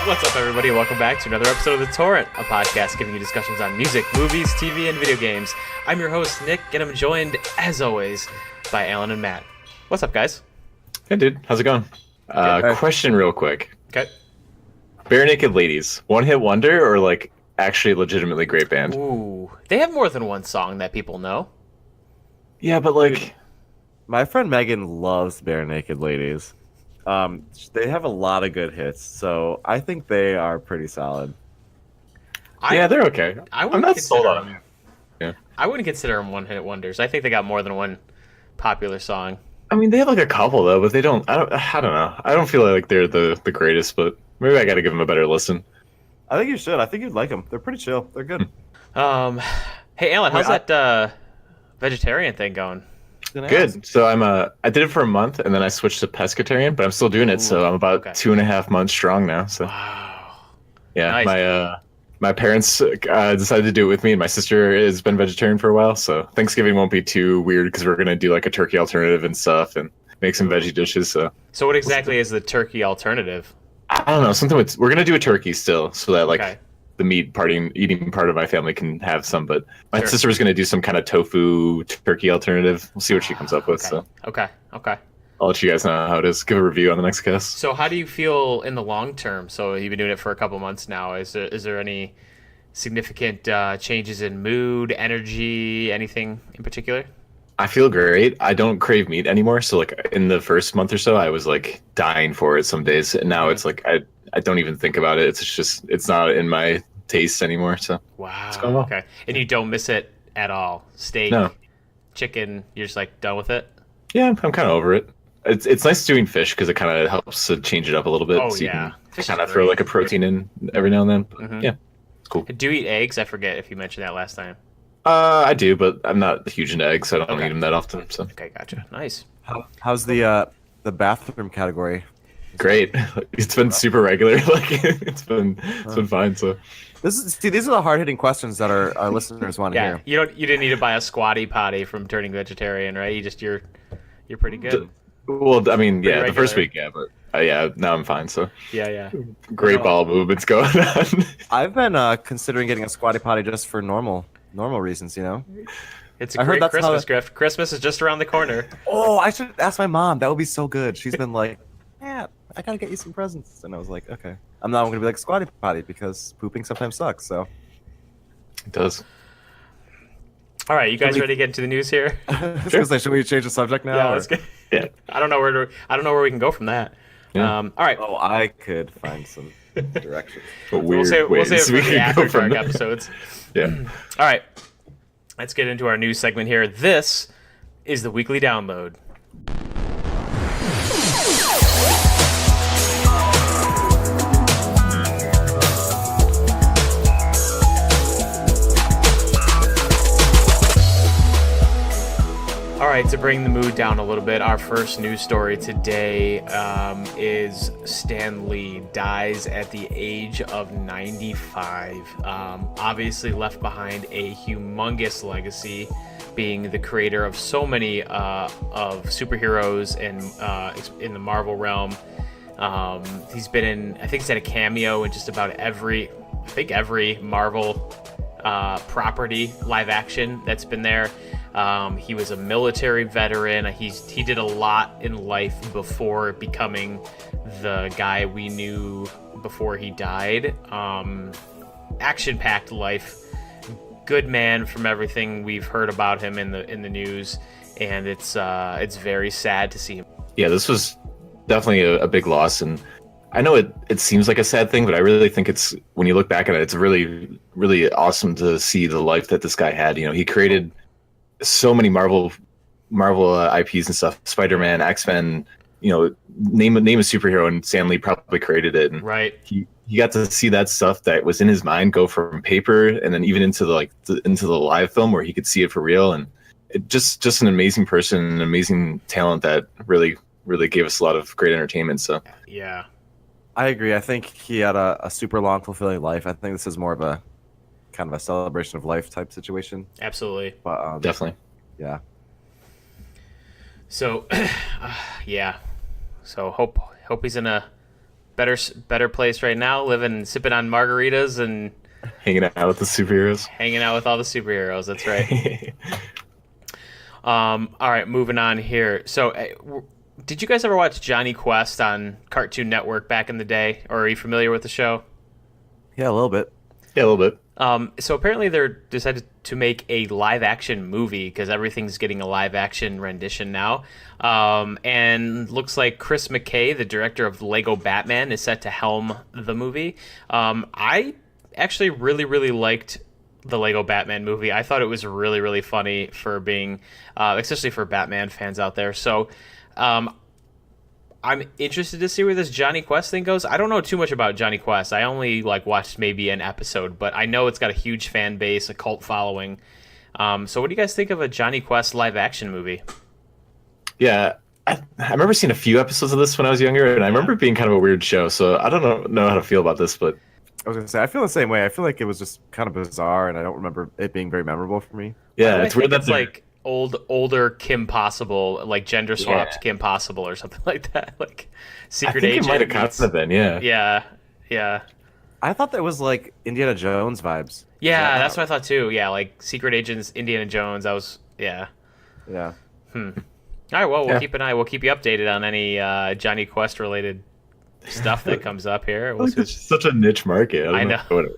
What's up, everybody? Welcome back to another episode of The Torrent, a podcast giving you discussions on music, movies, TV, and video games. I'm your host, Nick, and I'm joined, as always, by Alan and Matt. What's up, guys? Hey, dude. How's it going? Question real quick. Okay. Bare Naked Ladies, one-hit wonder or, like, actually legitimately great band? Ooh. They have more than one song that people know. Yeah, but, like... My friend Megan loves Bare Naked Ladies. They have a lot of good hits, so I think they are pretty solid. Yeah, they're okay. I'm not sold on them. Yeah. I wouldn't consider them one-hit wonders. I think they got more than one popular song. I mean, they have, like, a couple, though, but they don't... I don't know. I don't feel like they're the greatest, but maybe I gotta give them a better listen. I think you should. I think you'd like them. They're pretty chill. They're good. Hey, Alan, how's that vegetarian thing going? Good. So I did it for a month, and then I switched to pescatarian, but I'm still doing it. So I'm about 2.5 months strong now. So wow. Yeah, Nice. my parents decided to do it with me, and my sister has been vegetarian for a while. So Thanksgiving won't be too weird because we're gonna do like a turkey alternative and stuff, and make some veggie dishes. So what exactly is the turkey alternative? I don't know, something with we're gonna do a turkey still, so that like. Okay. The eating part of my family can have some, but my Sure. sister was going to do some kind of tofu turkey alternative. We'll see what she comes up with. Okay. So Okay. I'll let you guys know how it is. Give a review on the next cast. So how do you feel in the long term? So you've been doing it for a couple months now. Is there any significant changes in mood, energy, anything in particular? I feel great. I don't crave meat anymore. So like in the first month or so, I was like dying for it some days, and now it's like I don't even think about it. It's not in my taste anymore. So Wow. it's going well. Okay. And you don't miss it at all? Steak, No. chicken, you're just like done with it? Yeah, I'm kind of over it. It's nice doing fish because it kind of helps to change it up a little bit. Oh, so you yeah. can Fish kind is of throw great. like a protein in every now and then. But, Mhm. Yeah, it's cool. Do you eat eggs? I forget if you mentioned that last time. I do, but I'm not huge into eggs, so I don't Okay. eat them that often. So Okay, gotcha. Nice. How's the bathroom category? great. It's been super regular. Like it's been fine. So These are the hard hitting questions that our listeners want to Yeah, hear. you didn't need to buy a squatty potty from turning vegetarian, right? You're pretty good. well, I mean, yeah, Pretty the first regular. week, yeah, but yeah, now I'm fine. So Yeah. great ball movements going on. I've been considering getting a squatty potty just for normal reasons, you know. It's a I heard great that's how Christmas gift. Christmas is just around the corner. Oh, I should ask my mom. That would be so good. She's been like, yeah, I gotta get you some presents, and I was like, okay. I'm not gonna be like squatty potty because pooping sometimes sucks. So. It does. All right, you guys we- ready to get into the news here? I was gonna say, should we change the subject now? Yeah, or- let's get. Yeah. I don't know where we can go from that. Yeah. All right, Oh, I could find some direction. But we'll weird save ways it for we the could after go from dark there. episodes. Yeah. All right, let's get into our news segment here. This is the weekly download. All right, to bring the mood down a little bit, our first news story today is Stan Lee dies at the age of 95. Obviously left behind a humongous legacy, being the creator of so many of superheroes and in the Marvel realm. He's been in, I think he's had a cameo in just about every Marvel property live action that's been there. He was a military veteran. He did a lot in life before becoming the guy we knew before he died. Action-packed life, good man from everything we've heard about him in the news, and it's very sad to see him. Yeah, this was definitely a big loss, and I know it seems like a sad thing, but I really think it's, when you look back at it, it's really, really awesome to see the life that this guy had. You know, he created so many Marvel IPs and stuff, Spider-Man, X-Men, you know, name a superhero, and Stan Lee probably created it. And Right. he got to see that stuff that was in his mind go from paper and then even into the live film where he could see it for real. And it just an amazing person, an amazing talent that really, really gave us a lot of great entertainment. So Yeah. I agree. I think he had a super long, fulfilling life. I think this is more of a kind of a celebration of life type situation. Absolutely. But definitely. yeah. So, yeah. So hope he's in a better place right now, sipping on margaritas and Hanging out with the superheroes. hanging out with all the superheroes. That's right. All right, moving on here. So, did you guys ever watch Johnny Quest on Cartoon Network back in the day, or are you familiar with the show? Yeah, a little bit. Yeah, a little bit. So apparently they're decided to make a live action movie because everything's getting a live action rendition now. And looks like Chris McKay, the director of Lego Batman, is set to helm the movie. I actually really liked the Lego Batman movie. I thought it was really funny for being, especially for Batman fans out there. So, I'm interested to see where this Johnny Quest thing goes. I don't know too much about Johnny Quest. I only watched maybe an episode, but I know it's got a huge fan base, a cult following. So what do you guys think of a Johnny Quest live action movie? Yeah, I remember seeing a few episodes of this when I was younger, and I remember it being kind of a weird show. So I don't know how to feel about this, but I was gonna say I feel the same way. I feel like it was just kind of bizarre, and I don't remember it being very memorable for me. yeah, it's weird that It's like older Kim Possible, like gender swapped Kim Possible or something like that, like secret I think agent. it might have kind of been, Yeah. I thought that was like Indiana Jones vibes. Yeah, that's what I thought too. Yeah, like secret agents, Indiana Jones. Yeah. All right, well, we'll keep an eye. We'll keep you updated on any Johnny Quest related stuff that comes up here. We'll see. It's just such a niche market. I know.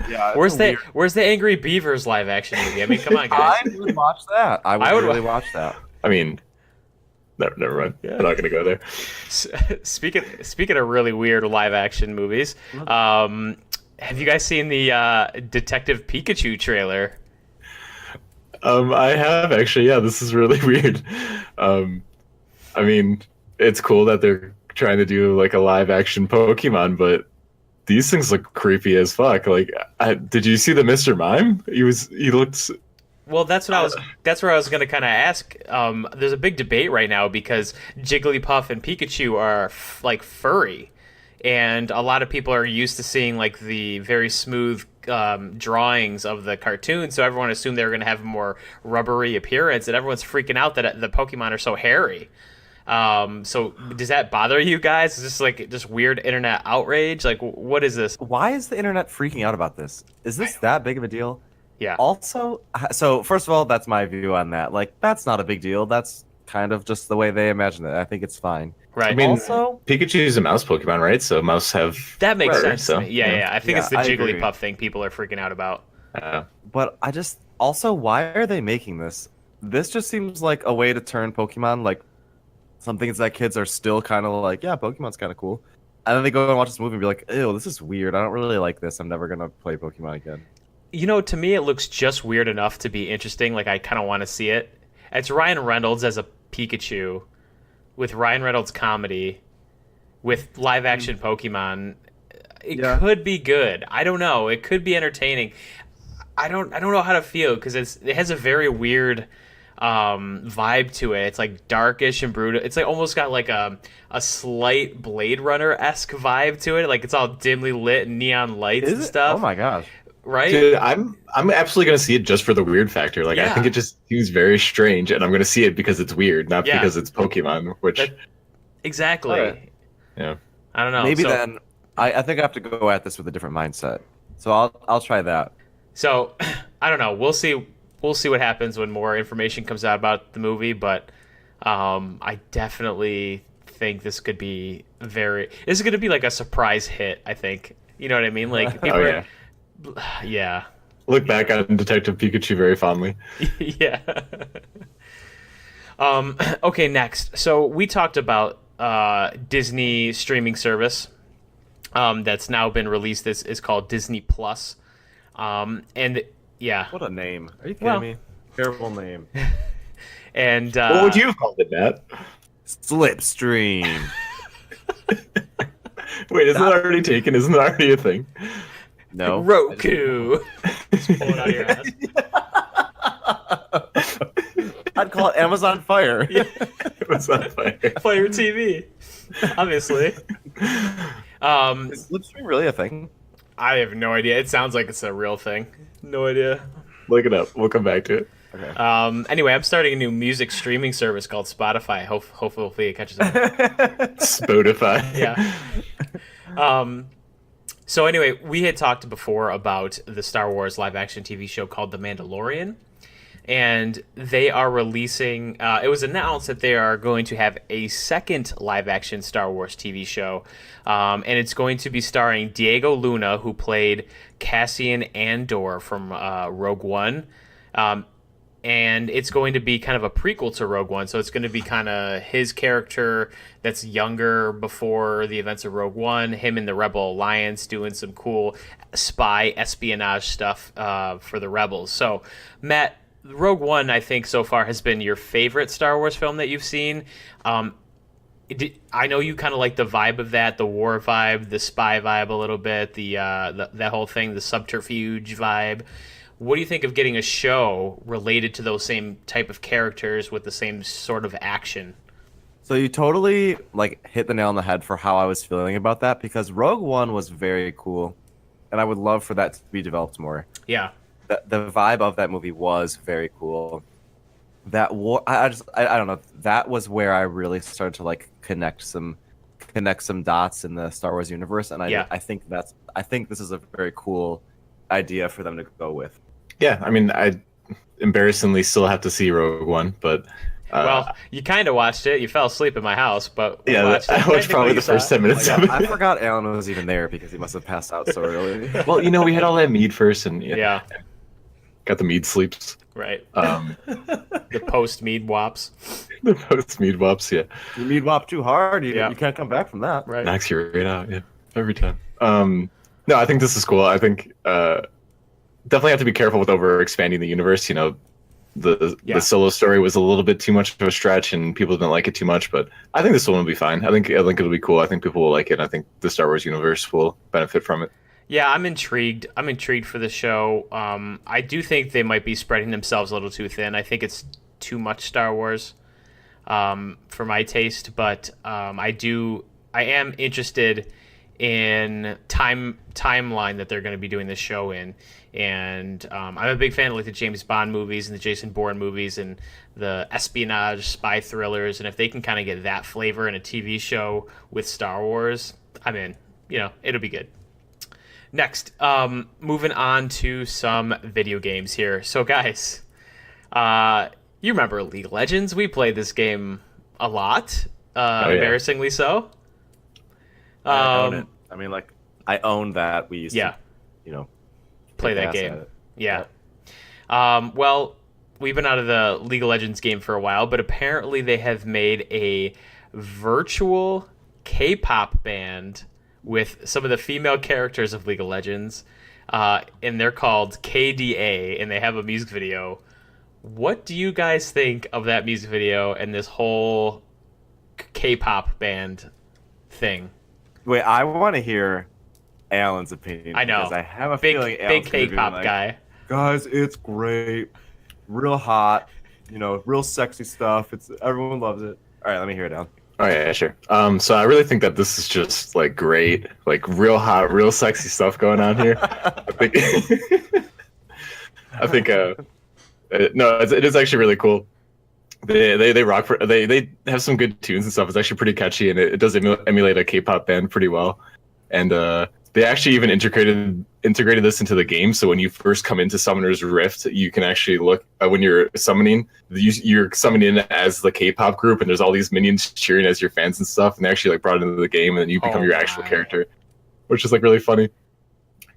Yeah. Where's the Angry Beavers live action movie? I mean, come on, guys. I would watch that. I would really watch that. I mean, never mind. I'm not gonna go there. Speaking of really weird live action movies, have you guys seen the Detective Pikachu trailer? I have actually. Yeah, this is really weird. I mean, it's cool that they're trying to do like a live action Pokemon, but these things look creepy as fuck. Like, did you see the Mr. Mime? He looked. Well, that's where I was going to kind of ask. There's a big debate right now because Jigglypuff and Pikachu are like furry, and a lot of people are used to seeing like the very smooth drawings of the cartoon, so everyone assumed they were going to have a more rubbery appearance, and everyone's freaking out that the Pokemon are so hairy. So does that bother you guys? Is this like just weird internet outrage? Like, what is this? Why is the internet freaking out about this? Is this that big of a deal? Yeah. Also, so first of all, that's my view on that. Like, that's not a big deal. That's kind of just the way they imagine it. I think it's fine. Right. I mean, also, Pikachu's a mouse Pokemon, right? So mouse have. That makes sense so, to me. Yeah. I think it's the I agree. Jigglypuff thing people are freaking out about. but I just also, why are they making this? This just seems like a way to turn Pokemon like some things that kids are still kind of like, yeah, Pokemon's kind of cool. And then they go and watch this movie and be like, ew, this is weird. I don't really like this. I'm never going to play Pokemon again. You know, to me, it looks just weird enough to be interesting. Like, I kind of want to see it. It's Ryan Reynolds as a Pikachu with Ryan Reynolds comedy with live action Pokemon. It could be good. I don't know. It could be entertaining. I don't know how to feel because it has a very weird vibe to it. It's like darkish and brutal. It's like almost got like a slight Blade Runner-esque vibe to it. Like it's all dimly lit and neon lights and stuff. Oh my gosh. Right? Dude, I'm absolutely gonna see it just for the weird factor. Like, I think it just seems very strange, and I'm gonna see it because it's weird, not because it's Pokemon. Exactly. Right. Yeah. I don't know. Maybe then I think I have to go at this with a different mindset. So I'll try that. So I don't know. We'll see what happens when more information comes out about the movie, but I definitely think this is going to be like a surprise hit, I think. You know what I mean? Like people yeah. Look back on Detective Pikachu very fondly. Yeah. Okay, next. So we talked about Disney streaming service that's now been released. This is called Disney Plus. And yeah. What a name. Are you kidding me? Terrible name. And what would you have called it, Matt? Slipstream. Wait, isn't it already taken? Isn't it already a thing? No. Roku. Just pull it out of your ass. I'd call it Amazon Fire. Yeah. Amazon Fire. Fire TV. Obviously. Is Slipstream really a thing? I have no idea. It sounds like it's a real thing. No idea. Look it up. We'll come back to it. Okay. Anyway, I'm starting a new music streaming service called Spotify. Hopefully it catches on. Spotify. Yeah. So anyway, we had talked before about the Star Wars live action TV show called The Mandalorian, and they are releasing. It was announced that they are going to have a second live action Star Wars TV show, and it's going to be starring Diego Luna, who played Cassian Andor from Rogue One. And it's going to be kind of a prequel to Rogue One, so it's going to be kind of his character that's younger before the events of Rogue One, him in the Rebel Alliance doing some cool spy espionage stuff for the Rebels. So, Matt, Rogue One, I think so far has been your favorite Star Wars film that you've seen. I know you kind of like the vibe of that, the war vibe, the spy vibe a little bit, that whole thing, the subterfuge vibe. What do you think of getting a show related to those same type of characters with the same sort of action? So you totally like hit the nail on the head for how I was feeling about that, because Rogue One was very cool, and I would love for that to be developed more. Yeah, the vibe of that movie was very cool. That war, I don't know. That was where I really started to like connect some dots in the Star Wars universe, and I think this is a very cool idea for them to go with. Yeah, I mean, I embarrassingly still have to see Rogue One, but well, you kind of watched it. You fell asleep in my house, but yeah, I watched probably the first 10 minutes of it. I forgot Alan was even there because he must have passed out so early. Well, we had all that mead first, and yeah. Got the mead sleeps. Right. The post mead wops. The post mead wops, yeah. You mead wop too hard, you can't come back from that. Right. Knocks you right out, yeah, every time. No, I think this is cool. I think definitely have to be careful with over expanding the universe. The solo story was a little bit too much of a stretch, and people didn't like it too much. But I think this one will be fine. I think it'll be cool. I think people will like it. I think the Star Wars universe will benefit from it. Yeah, I'm intrigued. I'm intrigued for the show. I do think they might be spreading themselves a little too thin. I think it's too much Star Wars for my taste. But I am interested in timeline that they're going to be doing this show in, and I'm a big fan of like the James Bond movies and the Jason Bourne movies and the espionage spy thrillers, and if they can kind of get that flavor in a TV show with Star Wars, I'm in. It'll be good. Next, moving on to some video games here. So guys, you remember League of Legends? We played this game a lot, embarrassingly so. I own it. I mean, like, I own that. We used to, play that game. Yeah. Well, we've been out of the League of Legends game for a while, but apparently they have made a virtual K-pop band with some of the female characters of League of Legends, and they're called KDA, and they have a music video. What do you guys think of that music video and this whole K-pop band thing? Wait, I want to hear Alan's opinion. I know. Because I have a feeling Alan's big K-pop guy. Guys, it's great. Real hot. Real sexy stuff. Everyone loves it. All right, let me hear it, Alan. Oh yeah, sure. So I really think that this is just like great, like real hot, real sexy stuff going on here. I think no, it is actually really cool. They rock they have some good tunes and stuff. It's actually pretty catchy, and it does emulate a K-pop band pretty well. And they actually even integrated this into the game. So when you first come into Summoner's Rift, you can actually look when you're summoning. You're summoning as the K-pop group, and there's all these minions cheering as your fans and stuff. And they actually like brought it into the game, and then you become your actual character, which is like really funny.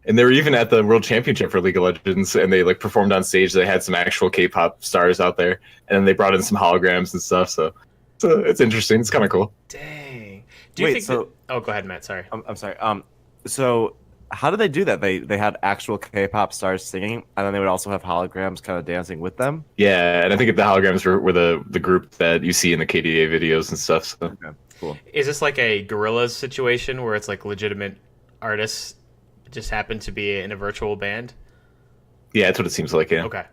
And they were even at the World Championship for League of Legends, and they like performed on stage. They had some actual K-pop stars out there, and then they brought in some holograms and stuff. So it's interesting. It's kind of cool. Dang. Do you think? Oh, go ahead, Matt. Sorry. I'm sorry. So how did they do that? They had actual K-pop stars singing, and then they would also have holograms kind of dancing with them. Yeah, and I think the holograms were the group that you see in the KDA videos and stuff. So. Okay, cool. Is this like a Gorillaz situation where it's like legitimate artists just happen to be in a virtual band? Yeah, that's what it seems like. Yeah. Okay.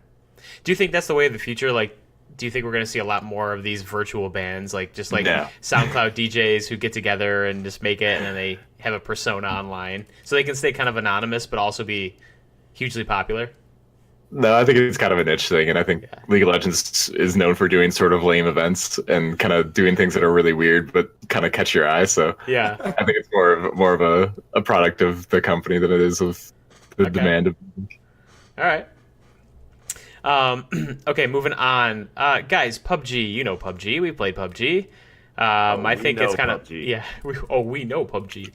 Do you think that's the way of the future? Like, do you think we're going to see a lot more of these virtual bands, like just like SoundCloud DJs who get together and just make it, and then they have a persona online, so they can stay kind of anonymous but also be hugely popular? No, I think it's kind of a niche thing, and I think Yeah. League of Legends is known for doing sort of lame events and kind of doing things that are really weird but kind of catch your eye. So Yeah. I think it's more of a product of the company than it is of the Okay. demand of. All right. Okay, moving on. Guys, PUBG. You know PUBG. We played PUBG. I we think it's know kind of PUBG. yeah. We know PUBG.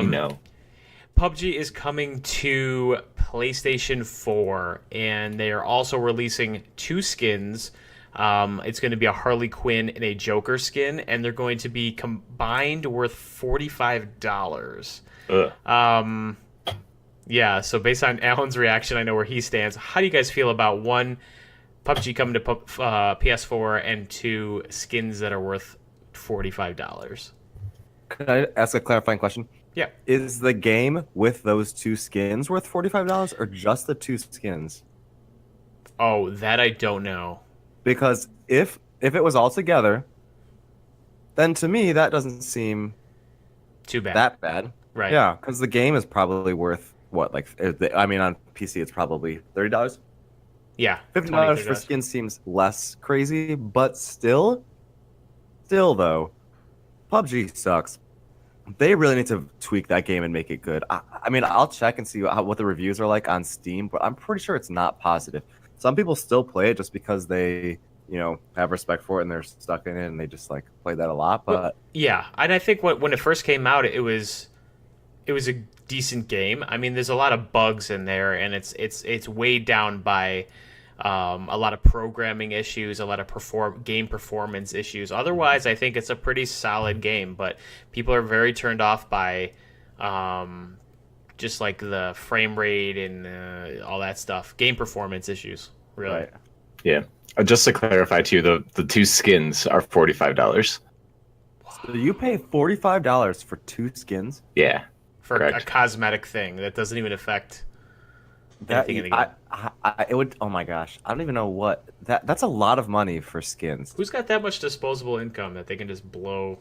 You know, PUBG is coming to PlayStation 4, and they are also releasing 2 skins. It's going to be a Harley Quinn and a Joker skin, and they're going to be combined worth $45. ugh. Yeah, so based on Alan's reaction, I know where he stands. How do you guys feel about 1, PUBG coming to PS4, and 2, skins that are worth $45? Can I ask a clarifying question? Yeah. Is the game with those 2 skins worth $45 or just the 2 skins? Oh, that I don't know. Because if it was all together, then to me that doesn't seem Too bad. that bad. Right. Yeah, because the game is probably worth what? Like, I mean, on PC it's probably $30. Yeah. $50 for $20. skin seems less crazy, but still though, PUBG sucks. They really need to tweak that game and make it good. I mean, I'll check and see what the reviews are like on Steam, but I'm pretty sure it's not positive. Some people still play it just because they, have respect for it and they're stuck in it and they just like play that a lot. But Yeah, and I think when it first came out, it was a decent game. I mean, there's a lot of bugs in there, and it's weighed down by a lot of programming issues, a lot of game performance issues. Otherwise, I think it's a pretty solid game, but people are very turned off by just like the frame rate and all that stuff, game performance issues. Really, right. Yeah. Just to clarify too, the 2 skins are $45. So you pay $45 for 2 skins? Yeah. for Correct. a cosmetic thing that doesn't even affect That anything in the game. it would. Oh my gosh, I don't even know what that's a lot of money for skins, Who's got that much disposable income that they can just blow?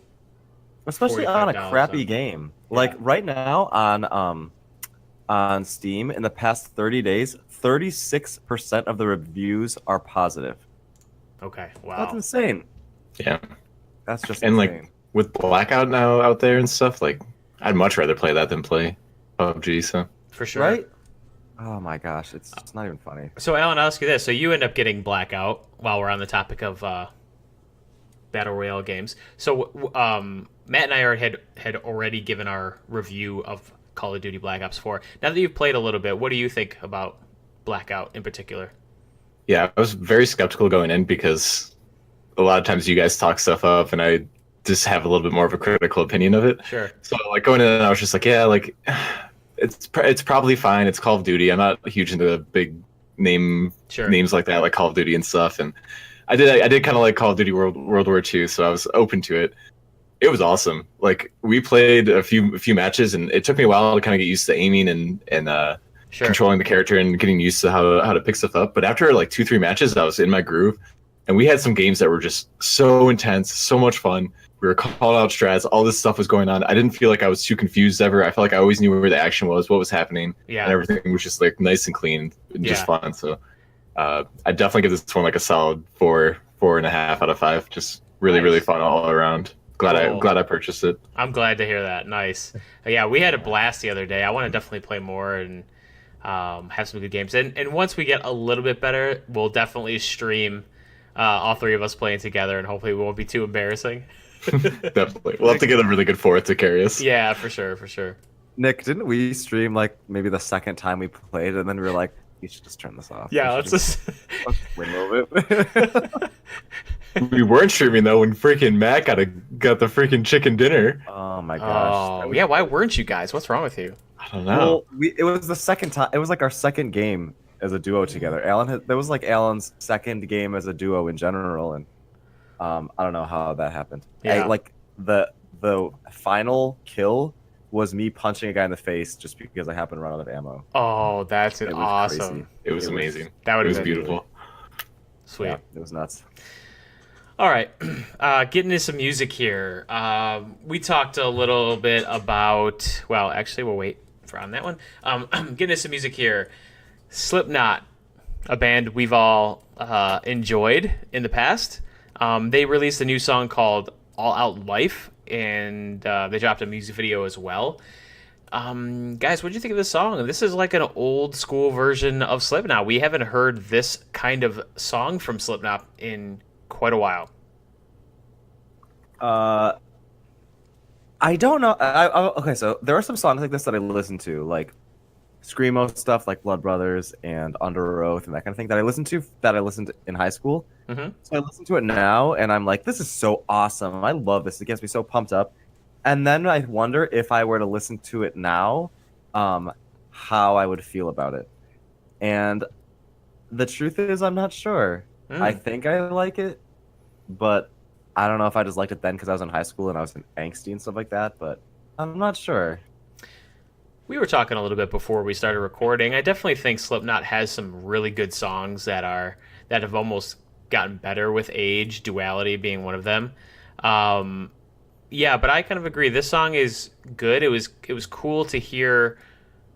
especially on a $45 crappy on- game. Like right now on Steam in the past 30 days, 36% of the reviews are positive. Okay, That's wow. insane. Yeah. That's just And insane. like with Blackout now out there and stuff, like I'd much rather play that than play PUBG. So For sure. Right? Oh my gosh, it's not even funny. So, Alan, I'll ask you this. So, you end up getting Blackout while we're on the topic of Battle Royale games. So, Matt and I had already given our review of Call of Duty Black Ops 4. Now that you've played a little bit, what do you think about Blackout in particular? yeah, I was very skeptical going in because a lot of times you guys talk stuff up, and I just have a little bit more of a critical opinion of it. Sure. So like going in, I was just like, yeah, like it's probably fine. It's Call of Duty. I'm not huge into big Sure. names like that, like Call of Duty and stuff. And I did kind of like Call of Duty World War II, so I was open to it. It was awesome. Like we played a few matches, and it took me a while to kind of get used to aiming and Sure. controlling the character and getting used to how to pick stuff up. But after like 2-3 matches, I was in my groove, and we had some games that were just so intense, so much fun. We were calling out strats, all this stuff was going on. I didn't feel like I was too confused ever. I felt like I always knew where the action was, what was happening, and Yeah. everything was just like nice and clean and just Yeah. fun. So I definitely give this one like a solid 4.5 out of 5. Just really, Nice. really fun all around. Cool. Glad I purchased it. I'm glad to hear that. Nice. Yeah, we had a blast the other day. I want to definitely play more and have some good games. And once we get a little bit better, we'll definitely stream all 3 of us playing together, and hopefully we won't be too embarrassing. Definitely. We'll have to get a really good fourth to carry us. Yeah, for sure. Nick, didn't we stream like maybe the second time we played, and then we were like, you should just turn this off. Yeah, We let's should just. let's wait a little bit. We weren't streaming though when freaking Matt got the freaking chicken dinner. Oh my gosh. Oh, yeah. Why weren't you guys? What's wrong with you? I don't know. Well, it was the second time. It was like our second game as a duo together. That was like Alan's second game as a duo in general, and I don't know how that happened. Yeah. Like the final kill was me punching a guy in the face just because I happened to run out of ammo. Oh, that's It was awesome. crazy. It was It was- amazing. That would It have was been beautiful. Sweet. Yeah, it was nuts. All right, getting into some music here. We talked a little bit about. Well, actually, we'll wait on that one. Getting into some music here. Slipknot a band we've all enjoyed in the past. They released a new song called All Out Life, and they dropped a music video as well. Guys, what do you think of this song? This is like an old school version of Slipknot. We haven't heard this kind of song from Slipknot in quite a while. I don't know. Okay, so there are some songs like this that I listen to, like screamo stuff, like Blood Brothers and Under Oath and that kind of thing that I listened to in high school. Mm-hmm. So I listen to it now, and I'm like, this is so awesome. I love this. It gets me so pumped up. And then I wonder if I were to listen to it now, how I would feel about it. And the truth is, I'm not sure. I think I like it, but I don't know if I just liked it then because I was in high school and I was in angsty and stuff like that, but I'm not sure. We were talking a little bit before we started recording. I definitely think Slipknot has some really good songs that have almost gotten better with age, Duality being one of them. Yeah, but I kind of agree. This song is good. It was cool to hear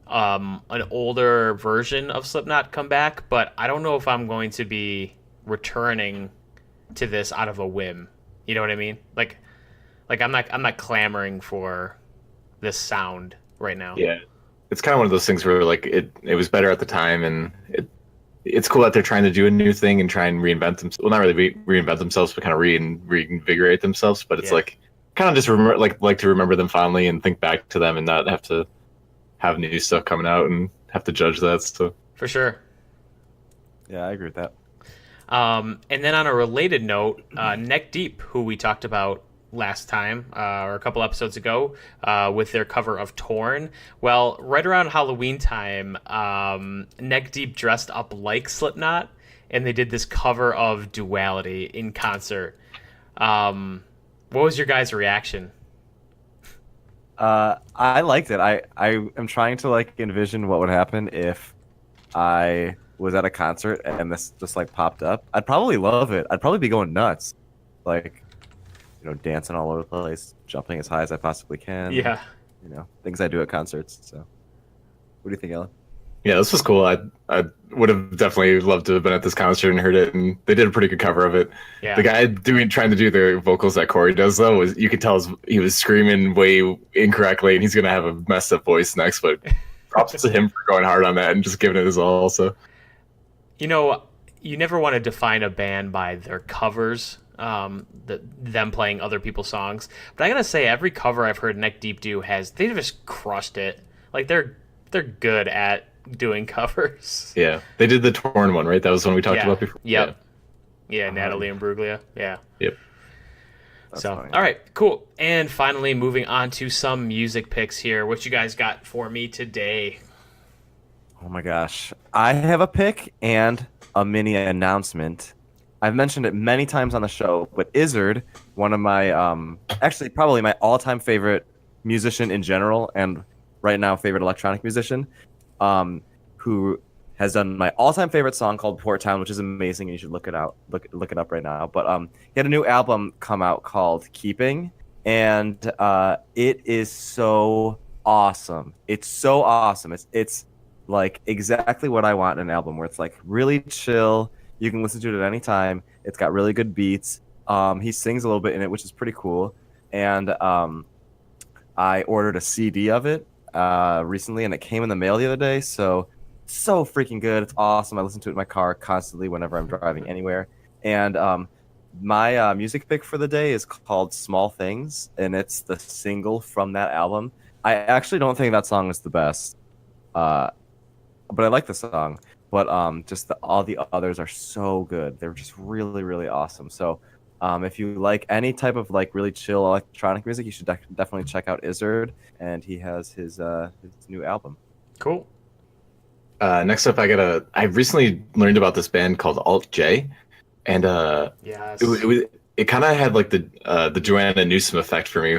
an older version of Slipknot come back, but I don't know if I'm going to be returning to this out of a whim. You know what I mean? Like I'm not clamoring for this sound right now. Yeah, it's kind of one of those things where like it was better at the time, and it's cool that they're trying to do a new thing and try and reinvent themselves. Well, not really reinvent themselves, but kind of reinvigorate themselves. But it's like kind of just like to remember them fondly and think back to them and not have to have new stuff coming out and have to judge that stuff. For sure. Yeah, I agree with that. And then on a related note, Neck Deep, who we talked about last time or a couple episodes ago with their cover of Torn. Well, right around Halloween time, Neck Deep dressed up like Slipknot, and they did this cover of Duality in concert. What was your guys' reaction? I liked it. I am trying to like envision what would happen if I was at a concert and this just like popped up. I'd probably love it. I'd probably be going nuts, like, you know, dancing all over the place, jumping as high as I possibly can. Yeah, you know, things I do at concerts. So, what do you think, Ellen? Yeah, this was cool. I would have definitely loved to have been at this concert and heard it, and they did a pretty good cover of it. yeah. The guy trying to do the vocals that Corey does, though, was you could tell he was screaming way incorrectly, and he's gonna have a messed up voice next. But props to him for going hard on that and just giving it his all. So, you know, you never want to define a band by their covers, them playing other people's songs. But I gotta say, every cover I've heard Neck Deep do they just crushed it. Like they're good at doing covers. Yeah, they did the Torn one, right? That was the one we talked about before. Yep. Yeah, Natalie and Bruglia. Yeah. Yep. That's So, funny. all right, cool. And finally, moving on to some music picks here. What you guys got for me today? Oh my gosh. I have a pick and a mini announcement. I've mentioned it many times on the show, but Izzard, one of my, actually probably my all-time favorite musician in general, and right now favorite electronic musician, who has done my all-time favorite song called Port Town, which is amazing, and you should look it it up right now. But he had a new album come out called Keeping, and it is so awesome. It's so awesome. It's like exactly what I want in an album, where it's like really chill. You can listen to it at any time. It's got really good beats. He sings a little bit in it, which is pretty cool. And I ordered a CD of it recently, and it came in the mail the other day. So freaking good. It's awesome. I listen to it in my car constantly whenever I'm driving anywhere. And my music pick for the day is called Small Things, and it's the single from that album. I actually don't think that song is the best, but I like the song. But just all the others are so good. They're just really, really awesome. So if you like any type of like really chill electronic music, you should definitely check out Izzard, and he has his new album. Cool. Next up, I recently learned about this band called Alt J, and Yes. it kind of had like the Joanna Newsom effect for me,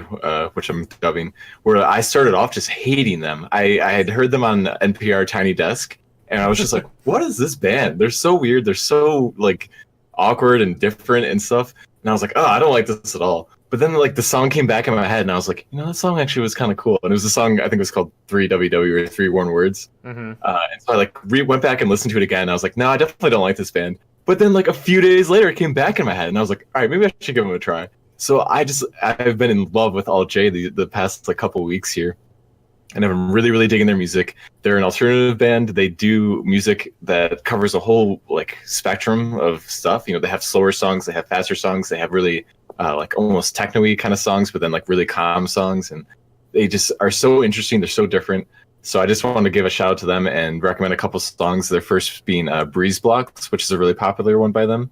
which I'm dubbing, where I started off just hating them. I had heard them on NPR Tiny Desk, and I was just like, what is this band? They're so weird. They're so like awkward and different and stuff. And I was like, oh, I don't like this at all. But But then like the song came back in my head, and I was like, that song actually was kind of cool. And it was a song, I think it was called 3WW or Three Worn Words. Mm-hmm. And so I like went back and listened to it again. And I was like, no, I definitely don't like this band. But then like a few days later, it came back in my head, and I was like, all right, maybe I should give them a try. So I've been in love with Alt J the past like couple weeks here, and I'm really, really digging their music. They're an alternative band. They do music that covers a whole like spectrum of stuff. They have slower songs, they have faster songs, they have really like almost techno-y kind of songs, but then like really calm songs, and they just are so interesting. They're so different. So I just wanted to give a shout out to them and recommend a couple songs. Their first being Breezeblocks, which is a really popular one by them.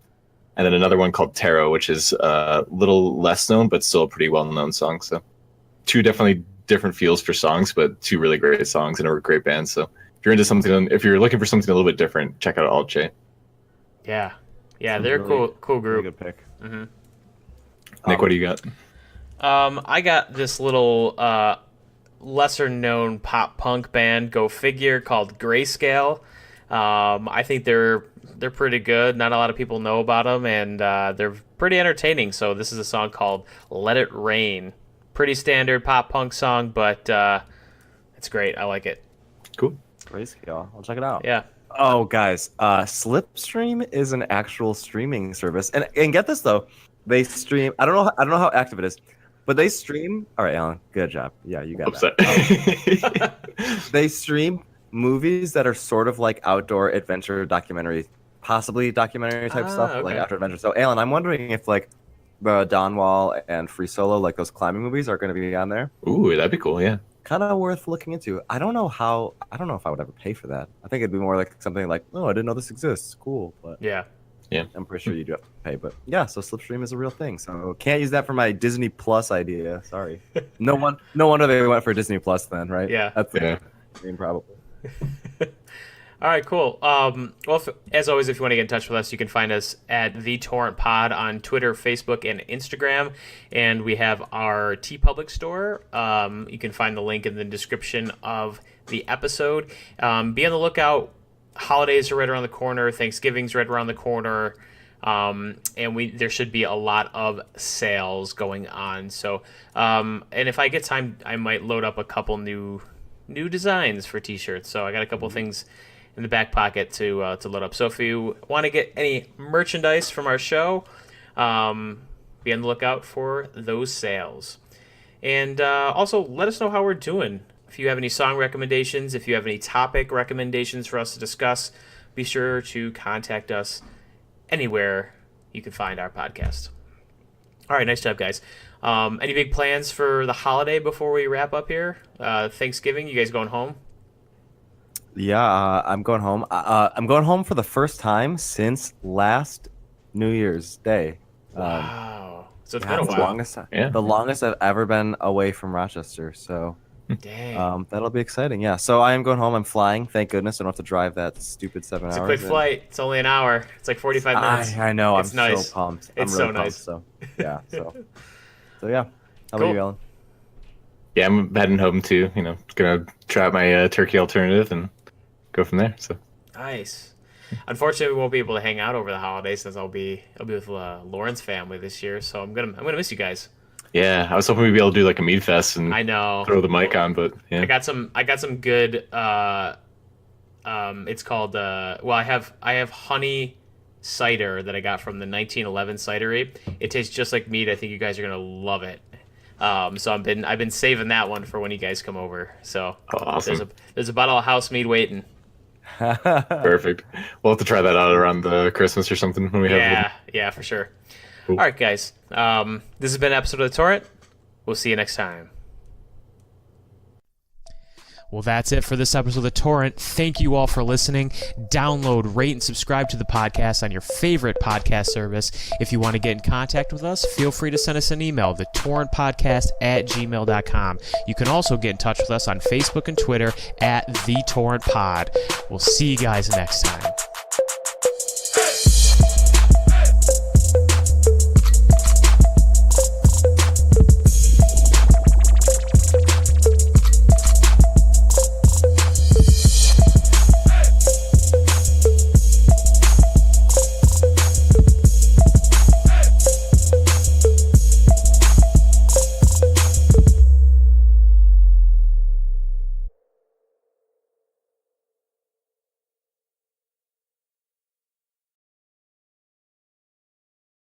And then another one called Tarot, which is a little less known, but still a pretty well-known song. So two definitely different feels for songs, but two really great songs and a great band. So if you're looking for something a little bit different, check out Alt J. Yeah, they're a cool group. Really good pick. Mm-hmm. Nick, what do you got? I got this little lesser-known pop punk band, go figure, called Greyscale. I think they're pretty good. Not a lot of people know about them, and they're pretty entertaining. So this is a song called Let It Rain. Pretty standard pop punk song, but it's great. I like it. Cool. Grayscale. I'll check it out. Yeah. Oh, guys, Slipstream is an actual streaming service, and get this though, they stream. I don't know how active it is, but they stream. All right, Alan, good job. Yeah, you got that. They stream movies that are sort of like outdoor adventure documentary, possibly documentary type stuff, okay. like outdoor adventure. So, Alan, I'm wondering if like the Dawnwall and Free Solo, like those climbing movies, are going to be on there. Ooh, that'd be cool. Yeah. Kind of worth looking into. I don't know if I would ever pay for that. I think it'd be more like something like, oh, I didn't know this exists. Cool, but Yeah. I'm pretty sure you do have to pay. But yeah, so Slipstream is a real thing. So can't use that for my Disney Plus idea. Sorry. No wonder they went for Disney Plus then, right? Yeah. That's the dream, probably. All right, cool. Well, as always, if you want to get in touch with us, you can find us at The Torrent Pod on Twitter, Facebook, and Instagram. And we have our TeePublic store. You can find the link in the description of the episode. Be on the lookout. Holidays are right around the corner. Thanksgiving's right around the corner. And there should be a lot of sales going on. So, and if I get time, I might load up a couple new designs for t-shirts. So I got a couple things in the back pocket to load up. So if you want to get any merchandise from our show, be on the lookout for those sales. And also let us know how we're doing. If you have any song recommendations, if you have any topic recommendations for us to discuss, be sure to contact us anywhere you can find our podcast. All right, nice job, guys. Any big plans for the holiday before we wrap up here? Thanksgiving, you guys going home? Yeah, I'm going home. I'm going home for the first time since last New Year's Day. Wow. So it's been a the while. The longest I've ever been away from Rochester. So dang. That'll be exciting. Yeah. So I am going home. I'm flying. Thank goodness I don't have to drive that stupid 7 hours. It's a quick flight. It's only an hour. It's like 45 minutes. I know. It's I'm nice. so pumped. It's I'm so really nice. pumped, so yeah. So yeah. How Cool. about you, Alan? Yeah, I'm heading home too. Gonna try out my turkey alternative and go from there. So Nice. Unfortunately, we won't be able to hang out over the holidays since I'll be with Lauren's family this year. So I'm gonna miss you guys. yeah, I was hoping we'd be able to do like a mead fest and I know. throw the mic on, but yeah. I got some good. It's called. I have honey cider that I got from the 1911 cidery. It tastes just like mead. I think you guys are gonna love it. So I've been saving that one for when you guys come over. So Awesome. there's a bottle of house mead waiting. Perfect. We'll have to try that out around the Christmas or something when we have. Yeah, for sure. Cool. All right, guys. This has been an episode of The Torrent. We'll see you next time. Well, that's it for this episode of The Torrent. Thank you all for listening. Download, rate, and subscribe to the podcast on your favorite podcast service. If you want to get in contact with us, feel free to send us an email, thetorrentpodcast@gmail.com. You can also get in touch with us on Facebook and Twitter @TheTorrentPod. We'll see you guys next time.